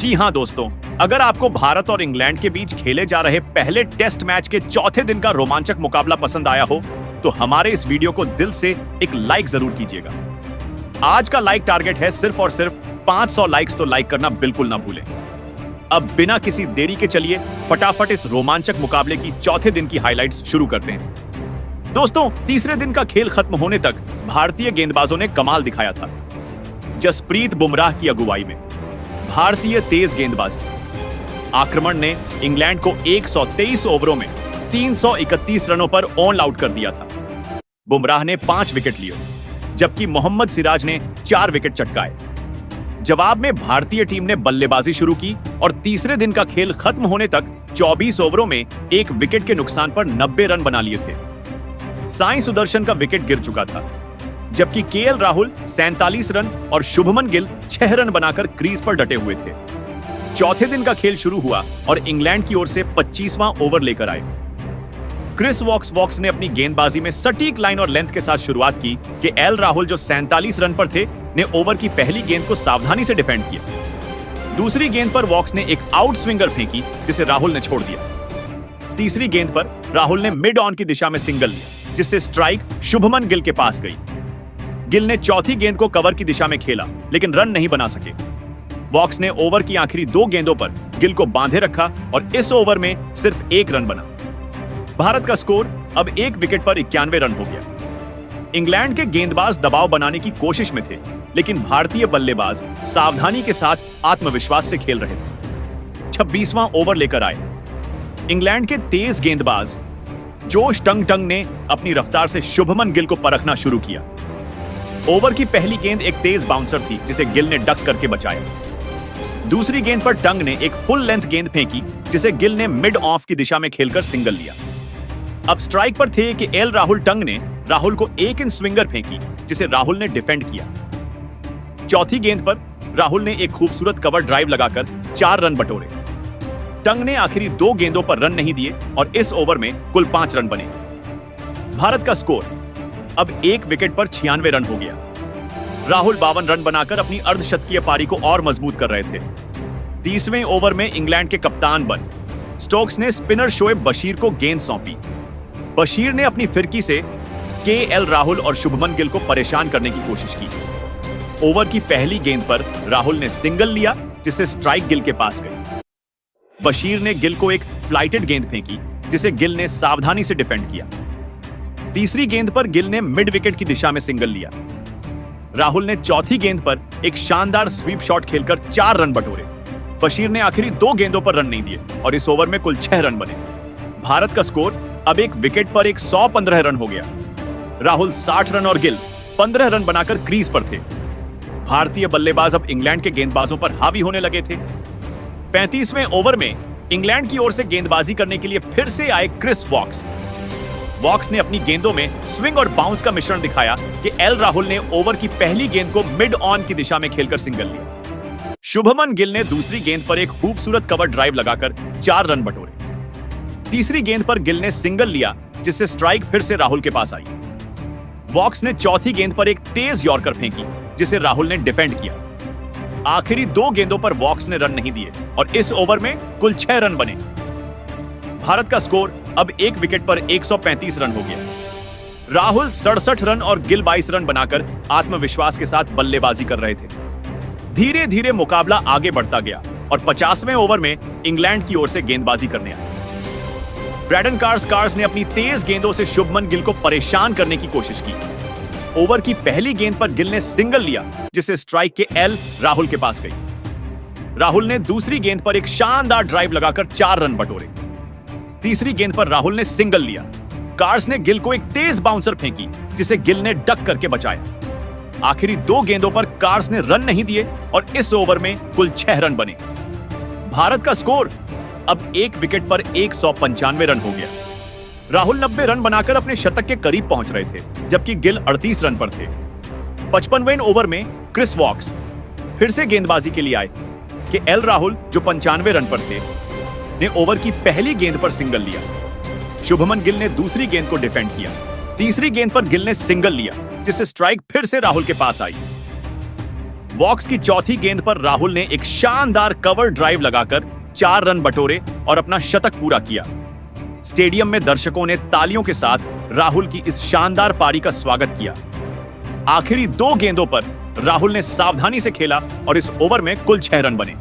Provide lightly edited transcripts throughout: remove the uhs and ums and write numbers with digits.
जी हां दोस्तों, अगर आपको भारत और इंग्लैंड के बीच खेले जा रहे पहले टेस्ट मैच के चौथे दिन का रोमांचक मुकाबला पसंद आया हो तो हमारे इस वीडियो को दिल से एक लाइक जरूर कीजिएगा। आज का लाइक टारगेट है सिर्फ और सिर्फ 500 लाइक्स, तो लाइक करना बिल्कुल ना भूलें। अब बिना किसी देरी के चलिए फटाफट इस रोमांचक मुकाबले की चौथे दिन की हाइलाइट्स शुरू करते हैं। दोस्तों, तीसरे दिन का खेल खत्म होने तक भारतीय गेंदबाजों ने कमाल दिखाया था। जसप्रीत बुमराह की अगुवाई में भारतीय तेज गेंदबाजी आक्रमण ने इंग्लैंड को 123 ओवरों में 331 रनों पर ऑल आउट कर दिया था। बुमराह ने 5 विकेट लिए, जबकि मोहम्मद सिराज ने 4 विकेट चटकाए। जवाब में भारतीय टीम ने बल्लेबाजी शुरू की और तीसरे दिन का खेल खत्म होने तक 24 ओवरों में 1 विकेट के नुकसान पर 90 रन बना लिए थे। साई सुदर्शन का विकेट गिर चुका था, जबकि केएल राहुल 47 रन और शुभमन गिल 6 रन बनाकर क्रीज पर डटे हुए थे। चौथे दिन का खेल शुरू हुआ और इंग्लैंड की ओर से 25वां ओवर लेकर आए। क्रिस वॉक्स ने अपनी गेंदबाजी में सटीक लाइन और लेंथ के साथ शुरुआत की कि एल राहुल, जो 47 रन पर थे, ने ओवर की पहली गेंद को सावधानी से डिफेंड किया। दूसरी गेंद पर वॉक्स ने एक आउट स्विंगर फेंकी, जिसे राहुल ने छोड़ दिया। तीसरी गेंद पर राहुल ने मिड ऑन की दिशा में सिंगल लिया, जिससे स्ट्राइक शुभमन गिल के पास गई। गिल ने चौथी गेंद को कवर की दिशा में खेला, लेकिन रन नहीं बना सके। वॉक्स ने ओवर की आखिरी 2 गेंदों पर गिल को बांधे रखा और इस ओवर में सिर्फ 1 रन बना। भारत का स्कोर अब 1 विकेट पर 91 रन हो गया। इंग्लैंड के गेंदबाज दबाव बनाने की कोशिश में थे, लेकिन भारतीय बल्लेबाज सावधानी के साथ आत्मविश्वास से खेल रहे थे। 26वां ओवर लेकर आए। इंग्लैंड के तेज गेंदबाज जोश टंग ने अपनी रफ्तार से शुभमन गिल को परखना शुरू किया। ओवर की पहली गेंद एक तेज बाउंसर थी, जिसे गिल ने डक करके बचाया। दूसरी गेंद पर टंग ने एक फुल लेंथ गेंद फेंकी, जिसे गिल ने मिड ऑफ की दिशा में खेलकर सिंगल लिया। अब स्ट्राइक पर थे कि एल राहुल टंग ने राहुल को 1 इंच स्विंगर फेंकी, जिसे राहुल ने डिफेंड किया। चौथी गेंद पर राहुल ने एक खूबसूरत कवर ड्राइव लगाकर 4 रन बटोरे। टंग ने आखिरी 2 गेंदों पर रन नहीं दिए और इस ओवर में कुल 5 रन बने। भारत का स्कोर अब 1 विकेट पर 96 रन हो गया। राहुल 52 रन बनाकर अपनी अर्धशतकीय पारी को और मजबूत कर रहे थे। 30वें ओवर में इंग्लैंड के कप्तान बन स्टोक्स ने स्पिनर शोएब बशीर को गेंद सौंपी। बशीर ने अपनी फिरकी से केएल राहुल और शुभमन गिल को परेशान करने की कोशिश की। ओवर की पहली गेंद पर राहुल ने सिंगल लिया, जिससे स्ट्राइक गिल के पास गई। बशीर ने गिल को एक फ्लाइटेड गेंद फेंकी, जिसे गिल ने सावधानी से डिफेंड किया। तीसरी गेंद पर गिल ने मिड विकेट की दिशा में सिंगल लिया। राहुल ने चौथी गेंद पर एक शानदार स्वीप शॉट खेलकर 4 रन बटोरे। बशीर ने आखिरी 2 गेंदों पर रन नहीं दिए और इस ओवर में कुल 6 रन बने। भारत का स्कोर अब 1 विकेट पर 115 रन हो गया। राहुल 60 रन और गिल 15 रन बनाकर क्रीज पर थे। भारतीय बल्लेबाज अब इंग्लैंड के गेंदबाजों पर हावी होने लगे थे। 35वें ओवर में इंग्लैंड की ओर से गेंदबाजी करने के लिए फिर से आए क्रिस वॉक्स ने अपनी गेंदों में स्विंग और बाउंस का मिश्रण दिखाया कि एल राहुल ने ओवर की पहली गेंद को मिड ऑन की दिशा में खेलकर सिंगल लिया। शुभमन गिल ने दूसरी गेंद पर एक खूबसूरत कवर ड्राइव लगाकर 4 रन बटोरे। तीसरी गेंद पर गिल ने सिंगल लिया, जिससे स्ट्राइक फिर से राहुल के पास आई। वॉक्स ने चौथी गेंद पर एक तेज यॉर्कर फेंकी, जिसे राहुल ने डिफेंड किया। आखिरी 2 गेंदों पर वॉक्स ने रन नहीं दिए और इस ओवर में कुल 6 रन बने। भारत का स्कोर अब 1 विकेट पर 135 रन हो गया। राहुल 67 रन और गिल 22 रन बनाकर आत्मविश्वास के साथ बल्लेबाजी कर रहे थे। धीरे धीरे मुकाबला आगे बढ़ता गया और 50वें ओवर में इंग्लैंड की ओर से गेंदबाजी करने आए। ब्रैडन कार्स ने अपनी तेज गेंदों से शुभमन गिल को परेशान करने की कोशिश की। ओवर की पहली गेंद पर गिल ने सिंगल लिया, जिससे स्ट्राइक के एल राहुल के पास गई। राहुल ने दूसरी गेंद पर एक शानदार ड्राइव लगाकर 4 रन बटोरे। तीसरी गेंद पर राहुल ने सिंगल लिया। कार्स ने गिल को एक तेज बाउंसर फेंकी, जिसे गिल ने डक करके बचाया। आखिरी 2 गेंदों पर कार्स ने रन नहीं दिए और इस ओवर में कुल 6 रन बने। भारत का स्कोर अब 1 विकेट पर 195 रन हो गया। राहुल 90 रन बनाकर अपने शतक के करीब पहुंच रहे थे, जबकि गिल 38 रन पर थे। 55वें ओवर में क्रिस वॉक्स फिर से गेंदबाजी के लिए आए कि एल राहुल, जो 95 रन पर थे, ने ओवर की पहली गेंद पर सिंगल लिया। शुभमन गिल ने दूसरी गेंद को डिफेंड किया। तीसरी गेंद पर गिल ने सिंगल लिया, जिससे स्ट्राइक फिर से राहुल के पास आई। वॉक्स की चौथी गेंद पर राहुल ने एक शानदार कवर ड्राइव लगाकर 4 रन बटोरे और अपना शतक पूरा किया। स्टेडियम में दर्शकों ने तालियों के साथ राहुल की इस शानदार पारी का स्वागत किया। आखिरी 2 गेंदों पर राहुल ने सावधानी से खेला और इस ओवर में कुल 6 रन बने।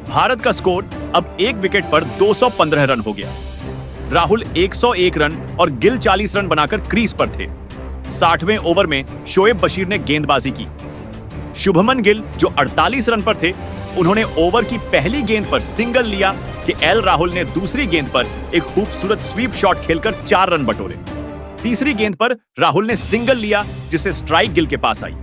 भारत का स्कोर अब 1 विकेट पर 215 रन हो गया। राहुल 101 रन और गिल 40 रन बनाकर क्रीज पर थे। 60वें ओवर में शोएब बशीर ने गेंदबाजी की। शुभमन गिल जो 48 रन पर थे, उन्होंने ओवर की पहली गेंद पर सिंगल लिया कि एल राहुल ने दूसरी गेंद पर एक खूबसूरत स्वीप शॉट खेलकर 4 रन बटोरे। तीसरी गेंद पर राहुल ने सिंगल लिया जिससे स्ट्राइक गिल के पास आई।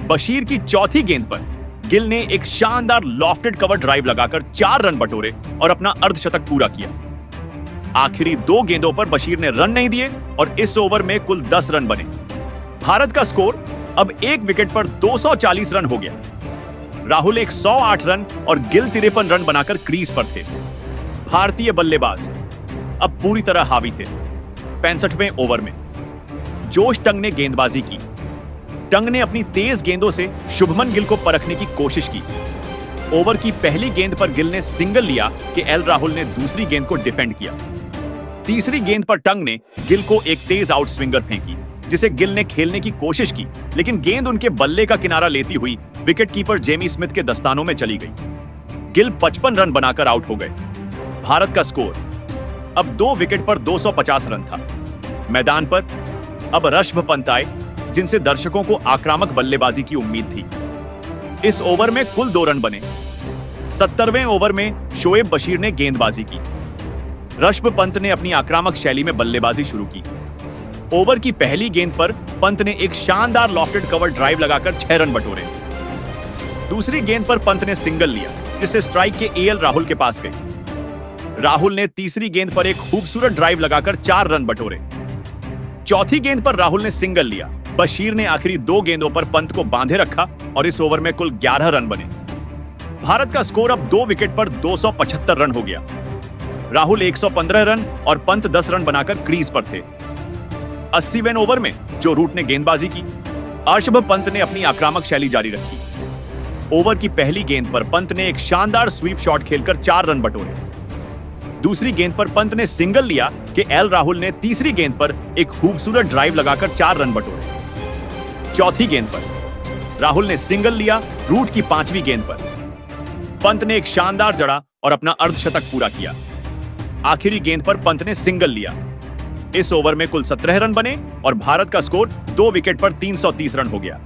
बशीर की चौथी गेंद पर गिल ने एक शानदार लॉफ्टेड कवर ड्राइव लगाकर 4 रन बटोरे और अपना अर्धशतक पूरा किया। आखिरी 2 गेंदों पर बशीर ने रन नहीं दिए और इस ओवर में कुल 10 रन बने। भारत का स्कोर अब 1 विकेट पर 240 रन हो गया। राहुल 108 रन और गिल 53 रन बनाकर क्रीज पर थे। भारतीय बल्लेबाज अब पूरी तरह हावी थे। 65वें ओवर में जोश टंग ने गेंदबाजी की। टंग ने अपनी तेज गेंदों से शुभमन गिल को परखने की कोशिश की। ओवर की पहली गेंद पर गिल ने सिंगल लिया कि एल राहुल ने दूसरी गेंद को डिफेंड किया। तीसरी गेंद पर टंग ने गिल को एक तेज आउट स्विंगर फेंकी जिसे गिल ने खेलने की कोशिश की, लेकिन गेंद उनके बल्ले का किनारा लेती हुई विकेटकीपर जेमी स्मिथ के दस्तानों में चली गई। गिल 55 रन बनाकर आउट हो गए। भारत का स्कोर अब 2 विकेट पर 250 रन था। मैदान पर अब ऋषभ पंत आए जिनसे दर्शकों को आक्रामक बल्लेबाजी की उम्मीद थी। इस ओवर में कुल 2 रन बने। 70वें ओवर में शोएब बशीर ने गेंदबाजी की। ऋषभ पंत ने अपनी आक्रामक शैली में बल्लेबाजी शुरू की। ओवर की पहली गेंद पर पंत ने एक शानदार लॉफ्टेड कवर ड्राइव लगाकर 6 रन बटोरे। दूसरी गेंद पर पंत ने सिंगल लिया जिससे स्ट्राइक के एल राहुल के पास गई। राहुल ने तीसरी गेंद पर एक खूबसूरत ड्राइव लगाकर 4 रन बटोरे। चौथी गेंद पर राहुल ने सिंगल लिया। बशीर ने आखिरी 2 गेंदों पर पंत को बांधे रखा और इस ओवर में कुल 11 रन बने। भारत का स्कोर अब 2 विकेट पर 275 रन हो गया। राहुल 115 रन और पंत 10 रन बनाकर क्रीज पर थे। 80वें ओवर में जो रूट ने गेंदबाजी की। ऋषभ पंत ने अपनी आक्रामक शैली जारी रखी। ओवर की पहली गेंद पर पंत ने एक शानदार स्वीप शॉट खेलकर 4 रन बटोरे। दूसरी गेंद पर पंत ने सिंगल लिया कि एल राहुल ने तीसरी गेंद पर एक खूबसूरत ड्राइव लगाकर 4 रन बटोरे। चौथी गेंद पर राहुल ने सिंगल लिया। रूट की 5वीं गेंद पर पंत ने एक शानदार जड़ा और अपना अर्धशतक पूरा किया। आखिरी गेंद पर पंत ने सिंगल लिया। इस ओवर में कुल 17 रन बने और भारत का स्कोर 2 विकेट पर 330 रन हो गया।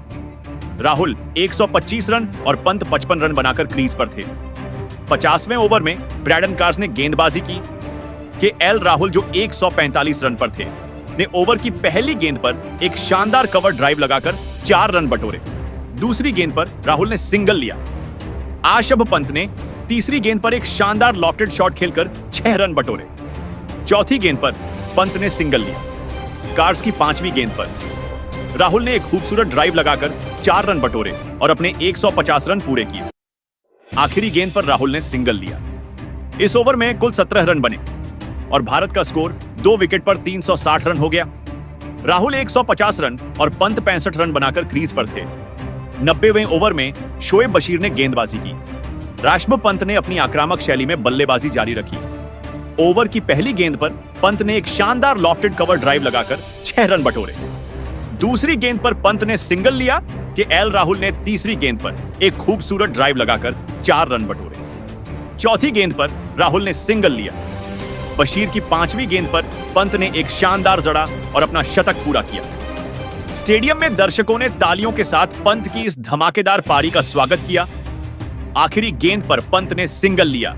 राहुल 125 रन और पंत 55 रन बनाकर क्रीज पर थे। 50वें ओवर में ब्रैडन कार्स ने गेंदबाजी की कि एल राहुल जो 145 रन पर थे, ने ओवर की पहली गेंद पर एक शानदार कवर ड्राइव लगाकर 4 रन बटोरे। दूसरी गेंद पर राहुल ने सिंगल लिया। ऋषभ पंत ने तीसरी गेंद पर एक शानदार लॉफ्टेड शॉट खेलकर 6 रन बटोरे। चौथी गेंद पर पंत ने सिंगल लिया। कार्स की 5वीं गेंद पर राहुल ने एक खूबसूरत ड्राइव लगाकर 4 रन बटोरे और अपने 150 रन पूरे किए। आखिरी गेंद पर राहुल ने सिंगल लिया। इस ओवर में कुल 17 रन बने और भारत का स्कोर 2 विकेट पर 360 रन हो गया। राहुल 150 रन और पंत 65 रन बनाकर क्रीज पर थे। 90वें ओवर में शोएब बशीर ने गेंदबाजी की। ऋषभ पंत ने अपनी आक्रामक शैली में बल्लेबाजी जारी रखी। ओवर की पहली गेंद पर पंत ने एक शानदार लॉफ्टेड कवर ड्राइव लगाकर 6 रन बटोरे। दूसरी गेंद पर पंत ने सिंगल लिया कि एल राहुल ने तीसरी गेंद पर एक खूबसूरत ड्राइव लगाकर 4 रन बटोरे। चौथी गेंद पर राहुल ने सिंगल लिया। बशीर की 5वीं गेंद पर पंत ने एक शानदार जड़ा और अपना शतक पूरा किया। स्टेडियम में दर्शकों ने तालियों के साथ पंत की इस धमाकेदार पारी का स्वागत किया। आखिरी गेंद पर पंत ने सिंगल लिया।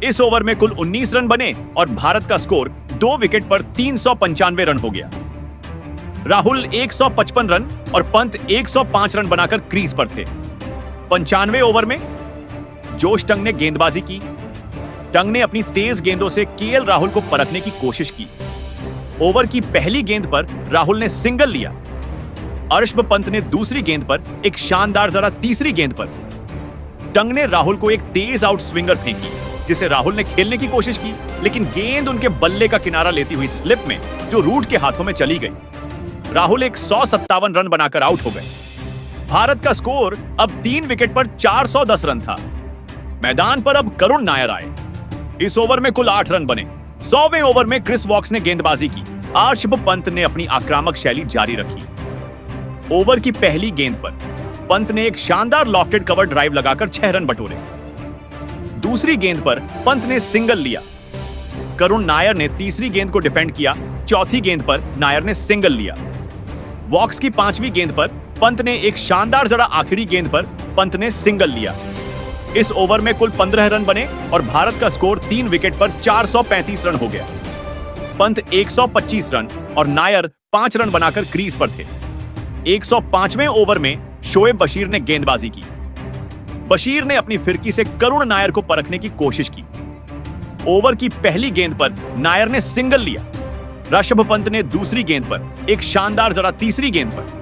इस ओवर में कुल 19 रन बने और भारत का स्कोर 2 विकेट पर 395 रन हो गया। राहुल 155 रन और पंत 105 रन बनाकर क्रीज पर थे। 95वें ओवर में जोश टंग ने गेंदबाजी की। टंग ने अपनी तेज गेंदों से केएल राहुल को परखने की कोशिश की। ओवर की पहली गेंद पर राहुल ने सिंगल लिया। ऋषभ पंत ने दूसरी गेंद पर एक शानदार जड़ा। तीसरी गेंद पर टंग ने राहुल को एक तेज आउट स्विंगर फेंकी जिसे राहुल ने खेलने की कोशिश की, लेकिन गेंद उनके बल्ले का किनारा लेती हुई स्लिप में जो रूट के हाथों में चली गई। राहुल 157 रन बनाकर आउट हो गए। भारत का स्कोर अब 3 विकेट पर 410 रन था। मैदान पर अब करुण नायर आए। इस ओवर में कुल 8 रन बने। 100वें ओवर में क्रिस वॉक्स ने गेंदबाजी की। आर्शदीप पंत ने अपनी आक्रामक शैली जारी रखी। ओवर की पहली गेंद पर पंत ने एक शानदार लॉफ्टेड कवर ड्राइव लगाकर 6 रन बटोरे। दूसरी गेंद पर पंत ने सिंगल लिया। करुण नायर ने तीसरी गेंद को डिफेंड किया। चौथी गेंद पर नायर ने सिंगल लिया। वॉक्स की 5वीं गेंद पर पंत ने एक शानदार जड़ा। आखिरी गेंद पर पंत ने सिंगल लिया। इस ओवर में कुल 15 रन बने और भारत का स्कोर 3 विकेट पर 435 रन हो गया। पंत 125 रन और नायर 5 रन बनाकर क्रीज पर थे। 105वें ओवर में शोएब बशीर ने गेंदबाजी की। बशीर ने अपनी फिरकी से करुण नायर को परखने की कोशिश की। ओवर की पहली गेंद पर नायर ने सिंगल लिया। ऋषभ पंत ने दूसरी गेंद पर एक शानदार जड़ा। तीसरी गेंद पर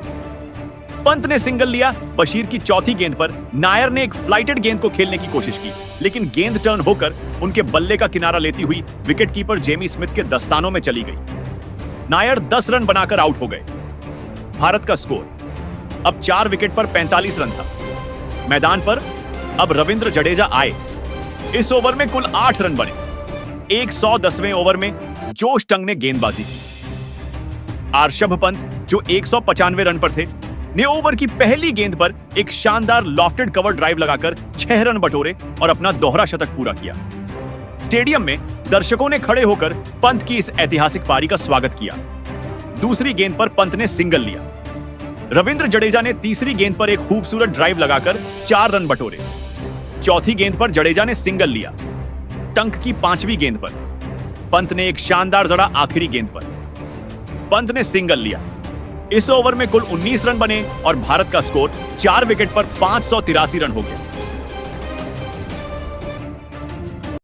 पंत ने सिंगल लिया। बशीर की चौथी गेंद पर नायर ने एक फ्लाइटेड गेंद को खेलने की कोशिश की, लेकिन गेंद टर्न होकर उनके बल्ले का किनारा लेती हुई विकेटकीपर जेमी स्मिथ के दस्तानों में चली गई। नायर 10 रन बनाकर आउट हो गए। भारत का स्कोर अब 4 विकेट पर 45 रन था। मैदान पर अब रविंद्र जडेजा आए। इस ओवर में कुल 8 रन बने। 110वें ओवर में जोश टंग ने गेंदबाजी की। आर्शदीप पंत जो 195 रन पर थे ने ओवर की पहली गेंद पर एक शानदार लॉफ्टेड कवर ड्राइव लगाकर 6 रन बटोरे और अपना दोहरा शतक पूरा किया। स्टेडियम में दर्शकों ने खड़े होकर पंत की इस ऐतिहासिक पारी का स्वागत किया। दूसरी गेंद पर पंत ने सिंगल लिया। रविंद्र जडेजा ने तीसरी गेंद पर एक खूबसूरत ड्राइव लगाकर 4 रन बटोरे। चौथी गेंद पर जडेजा ने सिंगल लिया। टंक की 5वीं गेंद पर पंत ने एक शानदार जड़ा। आखिरी गेंद पर पंत ने सिंगल लिया। इस ओवर में कुल 19 रन बने और भारत का स्कोर 4 विकेट पर 583 रन हो गया।